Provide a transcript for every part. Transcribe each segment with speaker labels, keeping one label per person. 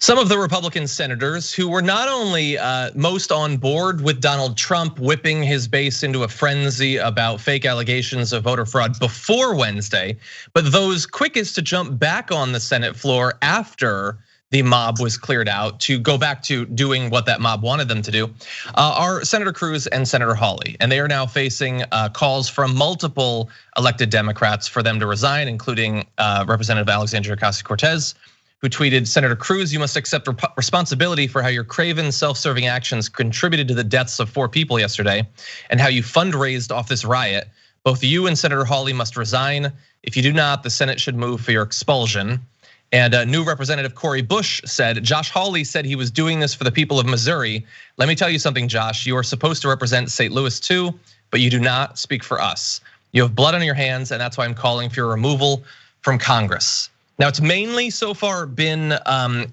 Speaker 1: Some of the Republican senators who were not only most on board with Donald Trump whipping his base into a frenzy about fake allegations of voter fraud before Wednesday, but those quickest to jump back on the Senate floor after the mob was cleared out to go back to doing what that mob wanted them to do, are Senator Cruz and Senator Hawley. And they are now facing calls from multiple elected Democrats for them to resign, including Representative Alexandria Ocasio-Cortez, who tweeted, "Senator Cruz, you must accept responsibility for how your craven, self-serving actions contributed to the deaths of 4 people yesterday and how you fundraised off this riot. Both you and Senator Hawley must resign. If you do not, the Senate should move for your expulsion." And new Representative Cori Bush said, "Josh Hawley said he was doing this for the people of Missouri. Let me tell you something, Josh, you are supposed to represent St. Louis too, but you do not speak for us. You have blood on your hands, and that's why I'm calling for your removal from Congress." Now, it's mainly so far been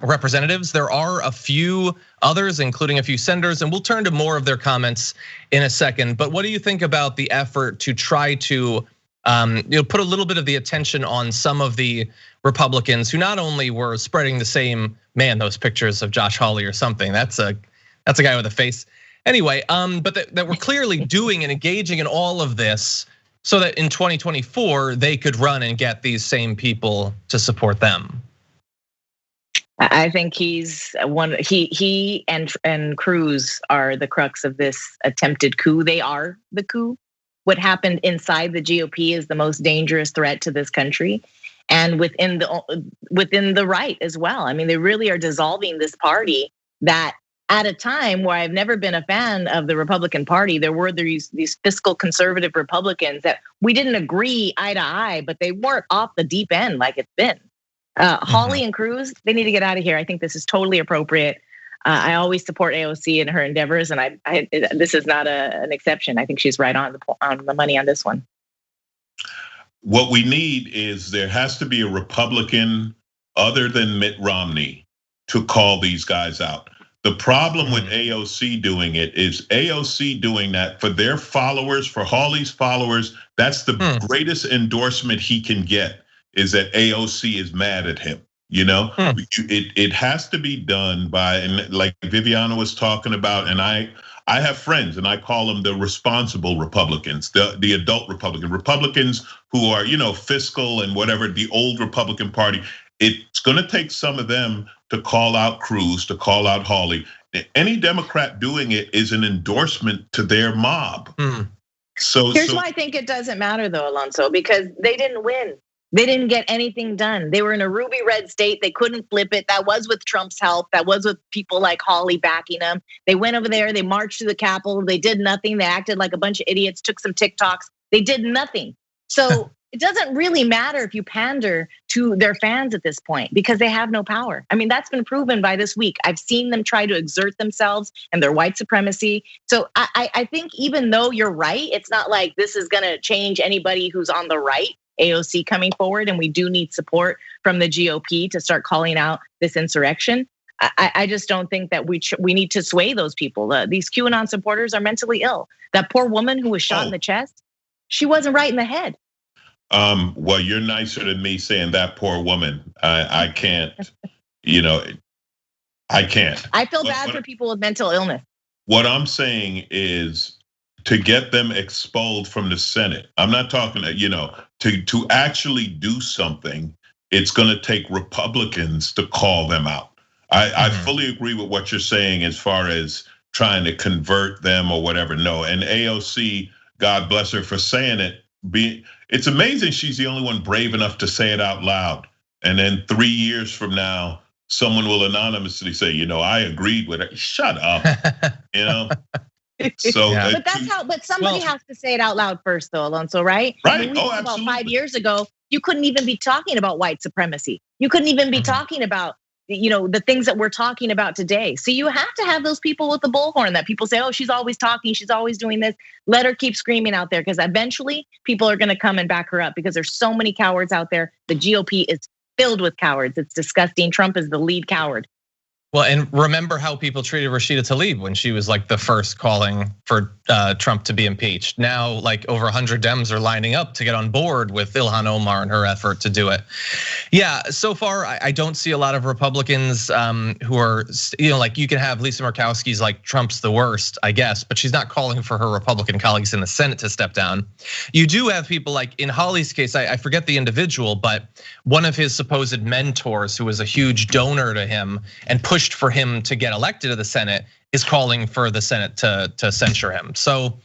Speaker 1: representatives. There are a few others, including a few senators, and we'll turn to more of their comments in a second. But what do you think about the effort to try to put a little bit of the attention on some of the Republicans who not only were spreading the same, man, those pictures of Josh Hawley or something, that's a guy with a face. Anyway, but that we're clearly doing and engaging in all of this so that in 2024, they could run and get these same people to support them.
Speaker 2: I think he's one. He and Cruz are the crux of this attempted coup. They are the coup. What happened inside the GOP is the most dangerous threat to this country, and within the right as well. I mean, they really are dissolving this party that, at a time where I've never been a fan of the Republican Party, there were these fiscal conservative Republicans that we didn't agree eye to eye, but they weren't off the deep end like it's been. Hawley and Cruz, they need to get out of here. I think this is totally appropriate. I always support AOC in her endeavors, and this is not an exception. I think she's right on the money on this one.
Speaker 3: What we need is there has to be a Republican other than Mitt Romney to call these guys out. The problem with AOC doing it is AOC doing that for their followers, for Hawley's followers. That's the greatest endorsement he can get, is that AOC is mad at him. It has to be done by, and like Viviana was talking about, and I have friends and I call them the responsible Republicans, the adult Republicans who are, fiscal and whatever, the old Republican Party. It's gonna take some of them to call out Cruz, to call out Hawley. Any Democrat doing it is an endorsement to their mob. So
Speaker 2: here's why I think it doesn't matter though, Alonzo, because they didn't win. They didn't get anything done. They were in a ruby red state. They couldn't flip it. That was with Trump's help. That was with people like Hawley backing them. They went over there, they marched to the Capitol. They did nothing. They acted like a bunch of idiots, took some TikToks. They did nothing. So it doesn't really matter if you pander to their fans at this point because they have no power. I mean, that's been proven by this week. I've seen them try to exert themselves and their white supremacy. So I think even though you're right, it's not like this is gonna change anybody who's on the right. AOC coming forward, and we do need support from the GOP to start calling out this insurrection. I just don't think that we need to sway those people. These QAnon supporters are mentally ill. That poor woman who was shot in the chest, she wasn't right in the head.
Speaker 3: Well, you're nicer than me saying that poor woman. I can't, I can't.
Speaker 2: I feel bad for people with mental illness.
Speaker 3: What I'm saying is to get them expelled from the Senate. I'm not talking, to actually do something, it's gonna take Republicans to call them out. I fully agree with what you're saying as far as trying to convert them or whatever. No, and AOC, God bless her for saying it. It's amazing she's the only one brave enough to say it out loud. And then 3 years from now, someone will anonymously say, I agreed with it. Shut up, So,
Speaker 2: but that's how. But somebody has to say it out loud first, though, Alonzo, right?
Speaker 3: Right.
Speaker 2: I mean,
Speaker 3: Absolutely.
Speaker 2: About 5 years ago, you couldn't even be talking about white supremacy. You couldn't even be talking about, the things that we're talking about today. So you have to have those people with the bullhorn that people say, oh, she's always talking, she's always doing this. Let her keep screaming out there, because eventually people are going to come and back her up because there's so many cowards out there. The GOP is filled with cowards. It's disgusting. Trump is the lead coward.
Speaker 1: Well, and remember how people treated Rashida Tlaib when she was like the first calling for Trump to be impeached. Now, like over 100 Dems are lining up to get on board with Ilhan Omar and her effort to do it. Yeah, so far I don't see a lot of Republicans who are, like you can have Lisa Murkowski's like Trump's the worst, I guess, but she's not calling for her Republican colleagues in the Senate to step down. You do have people like in Hawley's case, I forget the individual, but one of his supposed mentors who was a huge donor to him and pushed for him to get elected to the Senate is calling for the Senate to censure him. So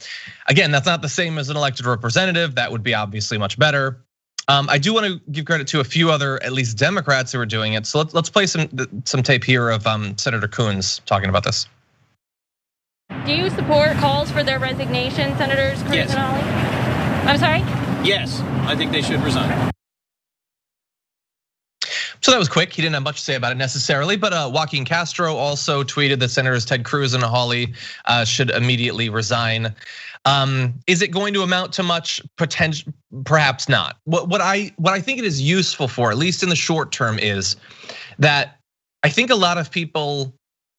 Speaker 1: again, that's not the same as an elected representative. That would be obviously much better. I do want to give credit to a few other, at least Democrats who are doing it. So let's play some tape here of Senator Coons talking about this.
Speaker 4: Do you support calls for their resignation, Senators Cruz and Hawley? I'm sorry?
Speaker 5: Yes, I think they should resign.
Speaker 1: So that was quick. He didn't have much to say about it necessarily, but Joaquin Castro also tweeted that Senators Ted Cruz and Hawley should immediately resign. Is it going to amount to much? Potential? Perhaps not. What I think it is useful for, at least in the short term, is that I think a lot of people,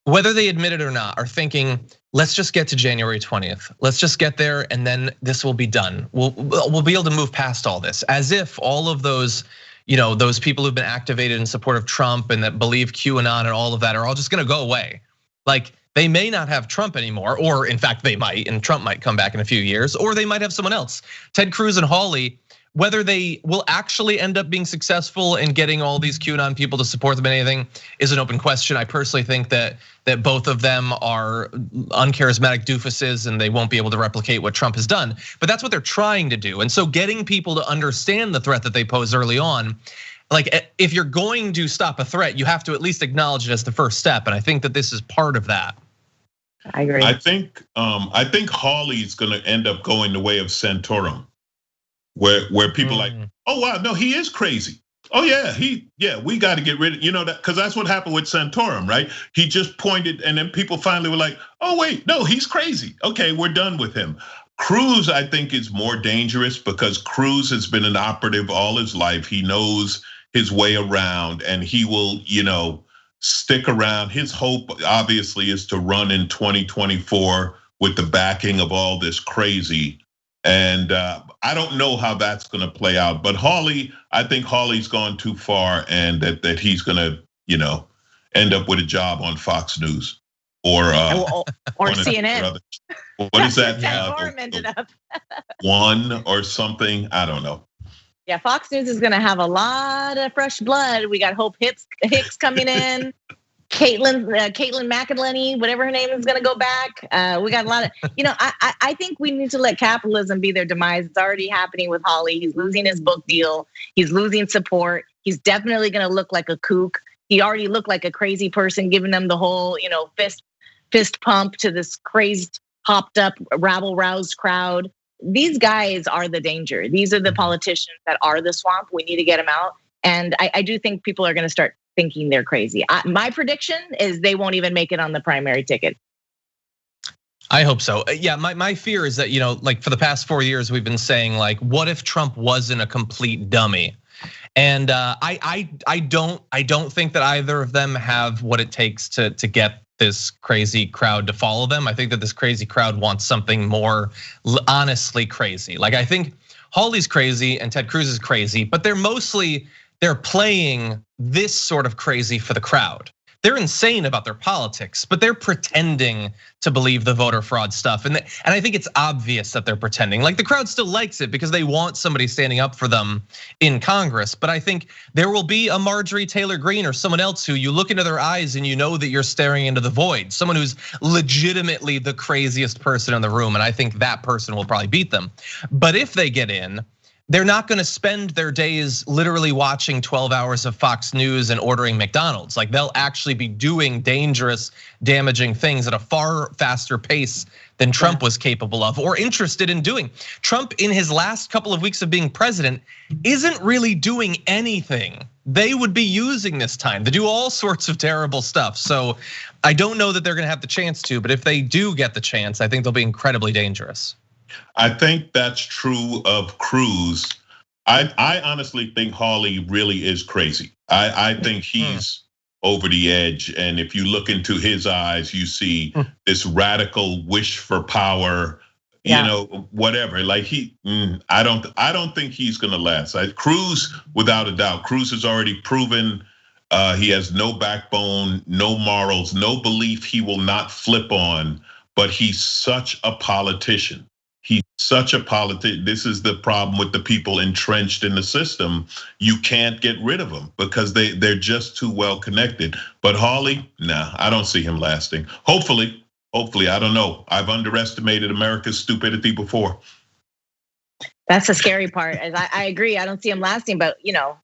Speaker 1: whether they admit it or not, are thinking, let's just get to January 20th. Let's just get there, and then this will be done. We'll be able to move past all this, as if all of those, those people who've been activated in support of Trump and that believe QAnon and all of that are all just gonna go away. Like they may not have Trump anymore, or in fact they might, and Trump might come back in a few years, or they might have someone else. Ted Cruz and Hawley, whether they will actually end up being successful in getting all these QAnon people to support them in anything is an open question. I personally think that both of them are uncharismatic doofuses and they won't be able to replicate what Trump has done. But that's what they're trying to do. And so getting people to understand the threat that they pose early on, like if you're going to stop a threat, you have to at least acknowledge it as the first step. And I think that this is part of that.
Speaker 2: I agree.
Speaker 3: I think Hawley's gonna end up going the way of Santorum. Where people like, oh wow, no, he is crazy. Oh yeah, we got to get rid of, that, because that's what happened with Santorum, right? He just pointed, and then people finally were like, oh wait, no, he's crazy. Okay, we're done with him. Cruz, I think, is more dangerous because Cruz has been an operative all his life. He knows his way around, and he will, stick around. His hope, obviously, is to run in 2024 with the backing of all this crazy. And I don't know how that's going to play out, but Hawley, I think Hawley's gone too far, and that he's going to, end up with a job on Fox News or
Speaker 2: CNN.
Speaker 3: What is that?
Speaker 2: Ended up.
Speaker 3: One or something. I don't know.
Speaker 2: Yeah, Fox News is going to have a lot of fresh blood. We got Hope Hicks coming in. Caitlin McEnany, whatever her name is, gonna go back. We got a lot of, I think we need to let capitalism be their demise. It's already happening with Hawley. He's losing his book deal. He's losing support. He's definitely gonna look like a kook. He already looked like a crazy person, giving them the whole, fist pump to this crazed, hopped up, rabble roused crowd. These guys are the danger. These are the politicians that are the swamp. We need to get them out. And I do think people are gonna start thinking they're crazy. My prediction is they won't even make it on the primary ticket.
Speaker 1: I hope so. Yeah, my fear is that, like for the past 4 years, we've been saying like, what if Trump wasn't a complete dummy? And I don't think that either of them have what it takes to get this crazy crowd to follow them. I think that this crazy crowd wants something more honestly crazy. Like I think Hawley's crazy and Ted Cruz is crazy, but they're playing this sort of crazy for the crowd. They're insane about their politics, but they're pretending to believe the voter fraud stuff. And I think it's obvious that they're pretending. Like the crowd still likes it because they want somebody standing up for them in Congress. But I think there will be a Marjorie Taylor Greene or someone else who you look into their eyes and you know that you're staring into the void. Someone who's legitimately the craziest person in the room. And I think that person will probably beat them. But if they get in, they're not gonna spend their days literally watching 12 hours of Fox News and ordering McDonald's. Like they'll actually be doing dangerous, damaging things at a far faster pace than Trump was capable of or interested in doing. Trump, in his last couple of weeks of being president, isn't really doing anything. They would be using this time to do all sorts of terrible stuff. So I don't know that they're gonna have the chance to, but if they do get the chance, I think they'll be incredibly dangerous.
Speaker 3: I think that's true of Cruz. I honestly think Hawley really is crazy. I think he's over the edge. And if you look into his eyes, you see this radical wish for power, you know, whatever. Like I don't think he's gonna last. Cruz, without a doubt, Cruz has already proven he has no backbone, no morals, no belief he will not flip on, but he's such a politician. He's such a politician. This is the problem with the people entrenched in the system. You can't get rid of them because they're just too well connected. But Hawley, nah, I don't see him lasting. Hopefully, I don't know. I've underestimated America's stupidity before.
Speaker 2: That's the scary part. As I agree, I don't see him lasting. But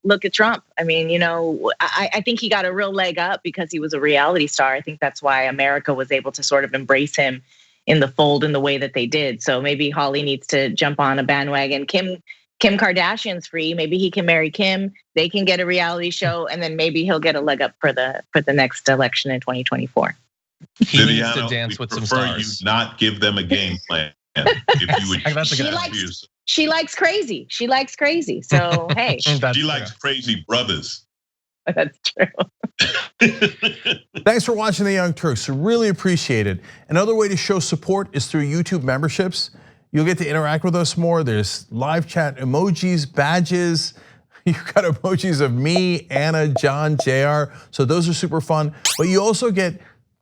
Speaker 2: look at Trump. I mean, I think he got a real leg up because he was a reality star. I think that's why America was able to sort of embrace him in the fold in the way that they did. So maybe Hawley needs to jump on a bandwagon. Kim Kardashian's free. Maybe he can marry Kim. They can get a reality show, and then maybe he'll get a leg up for the next election in 2024.
Speaker 1: He needs to dance with some stars.
Speaker 3: You not give them a game plan. If you would,
Speaker 2: she likes crazy. She likes crazy. So hey,
Speaker 3: she likes crazy brothers.
Speaker 2: That's true.
Speaker 6: Thanks for watching The Young Turks. Really appreciate it. Another way to show support is through YouTube memberships. You'll get to interact with us more. There's live chat emojis, badges. You've got emojis of me, Anna, John, JR. So those are super fun. But you also get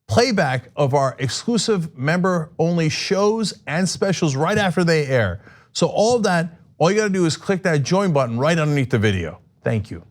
Speaker 6: playback of our exclusive member-only shows and specials right after they air. So all of that, all you gotta do is click that join button right underneath the video. Thank you.